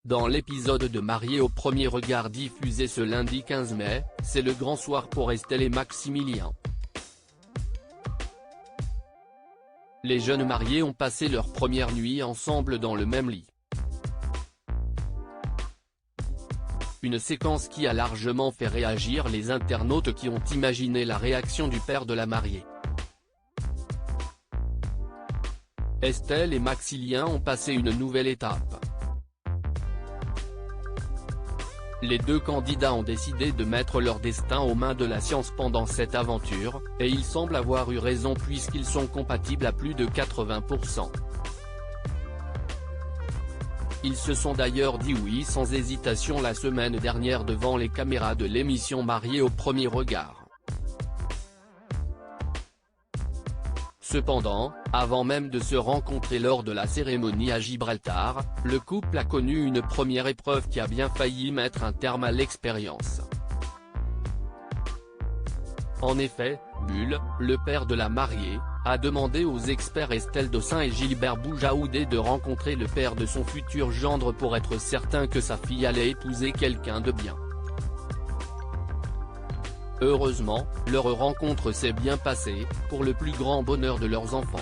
Dans l'épisode de Mariés au premier regard diffusé ce lundi 15 mai, c'est le grand soir pour Estelle et Maximilien. Les jeunes mariés ont passé leur première nuit ensemble dans le même lit. Une séquence qui a largement fait réagir les internautes qui ont imaginé la réaction du père de la mariée. Estelle et Maximilien ont passé une nouvelle étape. Les deux candidats ont décidé de mettre leur destin aux mains de la science pendant cette aventure, et ils semblent avoir eu raison puisqu'ils sont compatibles à plus de 80%. Ils se sont d'ailleurs dit oui sans hésitation la semaine dernière devant les caméras de l'émission Mariés au premier regard. Cependant, avant même de se rencontrer lors de la cérémonie à Gibraltar, le couple a connu une première épreuve qui a bien failli mettre un terme à l'expérience. En effet, Bull, le père de la mariée, a demandé aux experts Estelle Dossin et Gilbert Boujaoudé de rencontrer le père de son futur gendre pour être certain que sa fille allait épouser quelqu'un de bien. Heureusement, leur rencontre s'est bien passée, pour le plus grand bonheur de leurs enfants.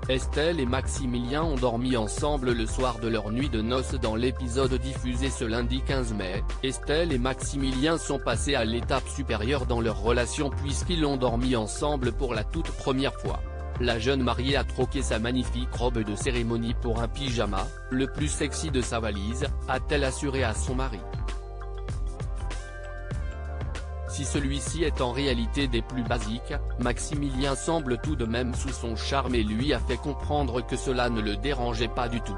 Estelle et Maximilien ont dormi ensemble le soir de leur nuit de noces dans l'épisode diffusé ce lundi 15 mai, Estelle et Maximilien sont passés à l'étape supérieure dans leur relation puisqu'ils ont dormi ensemble pour la toute première fois. La jeune mariée a troqué sa magnifique robe de cérémonie pour un pyjama, le plus sexy de sa valise, a-t-elle assuré à son mari. Si celui-ci est en réalité des plus basiques, Maximilien semble tout de même sous son charme et lui a fait comprendre que cela ne le dérangeait pas du tout.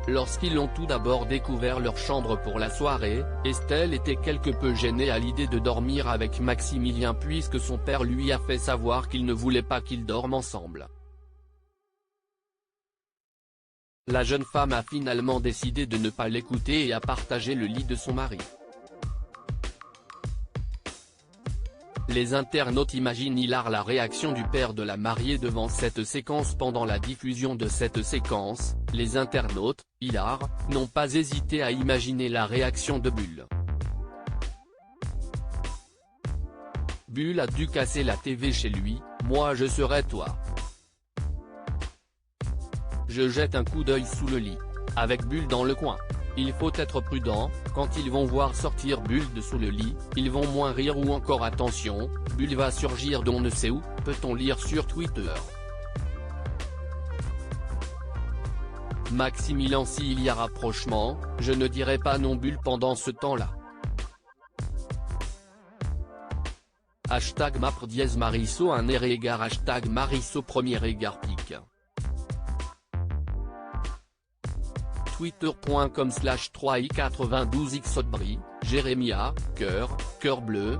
Lorsqu'ils ont tout d'abord découvert leur chambre pour la soirée, Estelle était quelque peu gênée à l'idée de dormir avec Maximilien puisque son père lui a fait savoir qu'il ne voulait pas qu'ils dorment ensemble. La jeune femme a finalement décidé de ne pas l'écouter et a partagé le lit de son mari. Les internautes imaginent hilar la réaction du père de la mariée devant cette séquence. Pendant la diffusion de cette séquence, les internautes, hilar, n'ont pas hésité à imaginer la réaction de Bull. Bull a dû casser la TV chez lui, moi je serai toi. Je jette un coup d'œil sous le lit. Avec Bull dans le coin. Il faut être prudent, quand ils vont voir sortir Bull de sous le lit, ils vont moins rire ou encore attention, Bull va surgir d'on ne sait où, peut-on lire sur Twitter. Maximilien s'il y a rapprochement, je ne dirai pas non Bull pendant ce temps-là. Hashtag Mapr dièse Marisso un air égard Hashtag Marisso premier égard pic. Twitter.com/3i92xotbri, Jérémia, cœur bleu,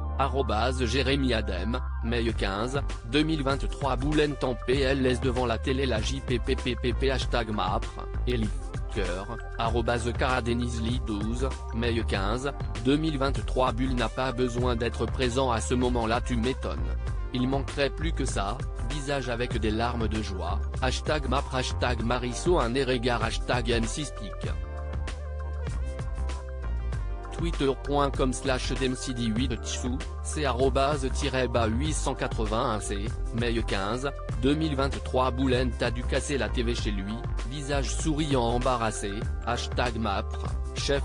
@JérémiaDem, Mai 15, 2023 Boulen temps PLS devant la télé la JPPPP Hashtag Mapr, Elif, cœur, @Caradenisli 12, Mai 15, 2023 Bull n'a pas besoin d'être présent à ce moment-là tu m'étonnes. Il manquerait plus que ça, visage avec des larmes de joie, Hashtag Mapr Hashtag Marisso un air égard Hashtag M6pic. Twitter.com/demcd8tchou, c'est @-881c, Mai 15, 2023 Boulen a dû casser la TV chez lui, visage souriant embarrassé, Hashtag Mapr, chef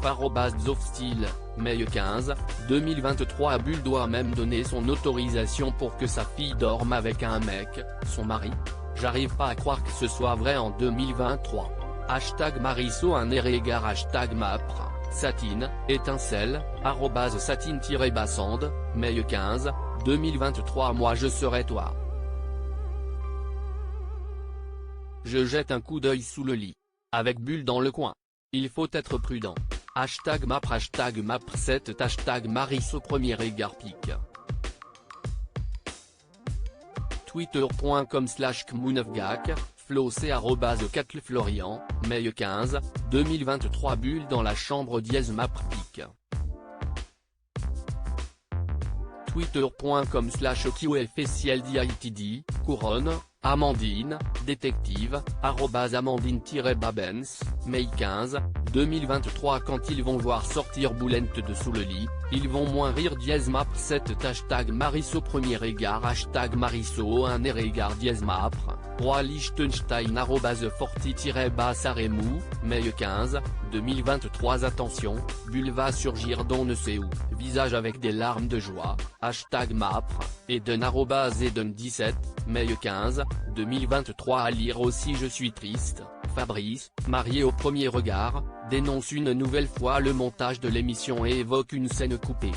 @Zofstyle, Mai 15, 2023 Bull doit même donner son autorisation pour que sa fille dorme avec un mec, son mari. J'arrive pas à croire que ce soit vrai en 2023. Hashtag Marisso un air égard Hashtag Mapr, Satine, étincelle, @satine-bassande, Mai 15, 2023 moi je serai toi. Je jette un coup d'œil sous le lit. Avec Bull dans le coin. Il faut être prudent. Hashtag Mapr Hashtag Mapr 7 Hashtag Marisso premier égard pic. Twitter.com/kmounefgak, Flo c'est @Katleflorian, Mai 15, 2023 Bull dans la chambre dièse Mapr pic. Twitter.com/QFCLDITD, Couronne, Amandine, détective, @Amandine-Babens, mai 15, 2023. Quand ils vont voir sortir Boulente de sous le lit, ils vont moins rire. #mapre 7 #Mariso premier égard #Mariso 1 égard #mapre, Roi Liechtenstein @forti-bassaremou, mai 15, 2023. Attention, Bulle va surgir d'on ne sait où, visage avec des larmes de joie, #mapre, Eden @Eden17, mai 15, 2023. À lire aussi. Je suis triste, Fabrice, marié au premier regard, dénonce une nouvelle fois le montage de l'émission et évoque une scène coupée.